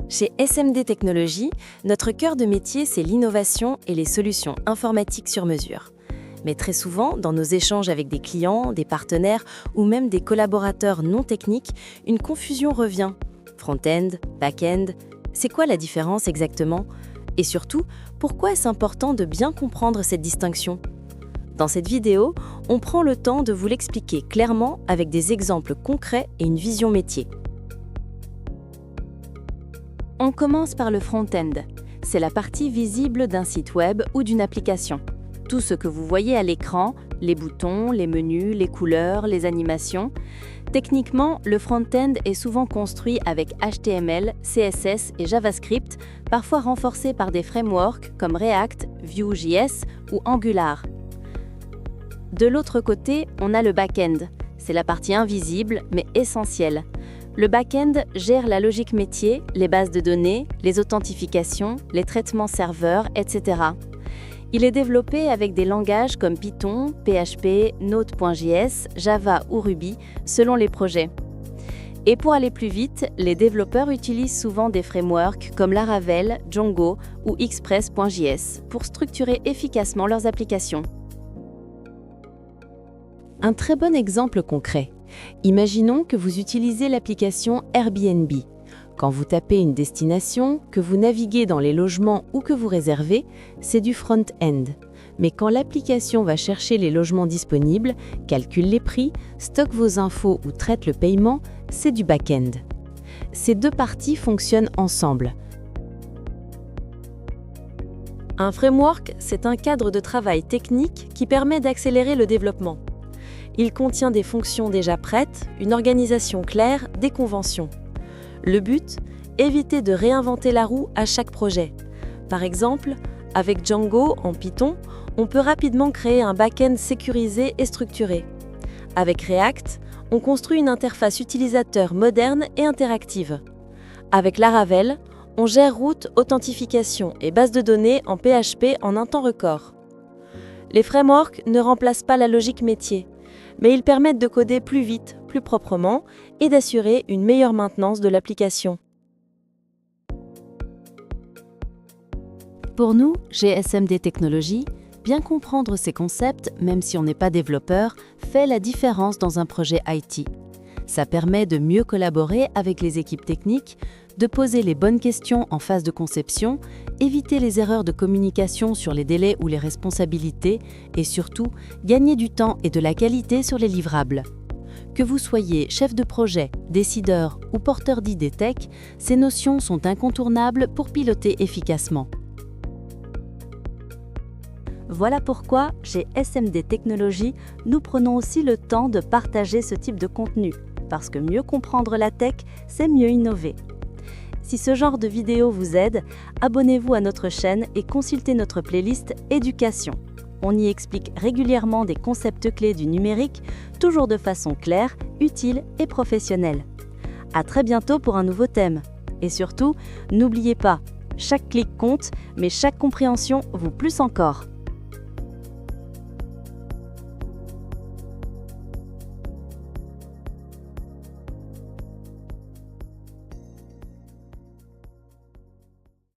Chez SMD Technologies, notre cœur de métier, c'est l'innovation et les solutions informatiques sur mesure. Mais très souvent, dans nos échanges avec des clients, des partenaires ou même des collaborateurs non techniques, une confusion revient. Front-end, back-end, c'est quoi la différence exactement? Et surtout, pourquoi est-ce important de bien comprendre cette distinction? Dans cette vidéo, on prend le temps de vous l'expliquer clairement avec des exemples concrets et une vision métier. On commence par le front-end. C'est la partie visible d'un site web ou d'une application. Tout ce que vous voyez à l'écran, les boutons, les menus, les couleurs, les animations. Techniquement, le front-end est souvent construit avec HTML, CSS et JavaScript, parfois renforcés par des frameworks comme React, Vue.js ou Angular. De l'autre côté, on a le back-end. C'est la partie invisible mais essentielle. Le back-end gère la logique métier, les bases de données, les authentifications, les traitements serveurs, etc. Il est développé avec des langages comme Python, PHP, Node.js, Java ou Ruby, selon les projets. Et pour aller plus vite, les développeurs utilisent souvent des frameworks comme Laravel, Django ou Express.js pour structurer efficacement leurs applications. Un très bon exemple concret. Imaginons que vous utilisez l'application Airbnb. Quand vous tapez une destination, que vous naviguez dans les logements ou que vous réservez, c'est du front-end. Mais quand l'application va chercher les logements disponibles, calcule les prix, stocke vos infos ou traite le paiement, c'est du back-end. Ces deux parties fonctionnent ensemble. Un framework, c'est un cadre de travail technique qui permet d'accélérer le développement. Il contient des fonctions déjà prêtes, une organisation claire, des conventions. Le but, éviter de réinventer la roue à chaque projet. Par exemple, avec Django en Python, on peut rapidement créer un back-end sécurisé et structuré. Avec React, on construit une interface utilisateur moderne et interactive. Avec Laravel, on gère route, authentification et base de données en PHP en un temps record. Les frameworks ne remplacent pas la logique métier, mais ils permettent de coder plus vite, plus proprement et d'assurer une meilleure maintenance de l'application. Pour nous, chez SMD Technologies, bien comprendre ces concepts, même si on n'est pas développeur, fait la différence dans un projet IT. Ça permet de mieux collaborer avec les équipes techniques, de poser les bonnes questions en phase de conception, éviter les erreurs de communication sur les délais ou les responsabilités et surtout, gagner du temps et de la qualité sur les livrables. Que vous soyez chef de projet, décideur ou porteur d'idées tech, ces notions sont incontournables pour piloter efficacement. Voilà pourquoi, chez SMD Technologies, nous prenons aussi le temps de partager ce type de contenu, parce que mieux comprendre la tech, c'est mieux innover. Si ce genre de vidéo vous aide, abonnez-vous à notre chaîne et consultez notre playlist Éducation. On y explique régulièrement des concepts clés du numérique, toujours de façon claire, utile et professionnelle. À très bientôt pour un nouveau thème. Et surtout, n'oubliez pas, chaque clic compte, mais chaque compréhension vaut plus encore.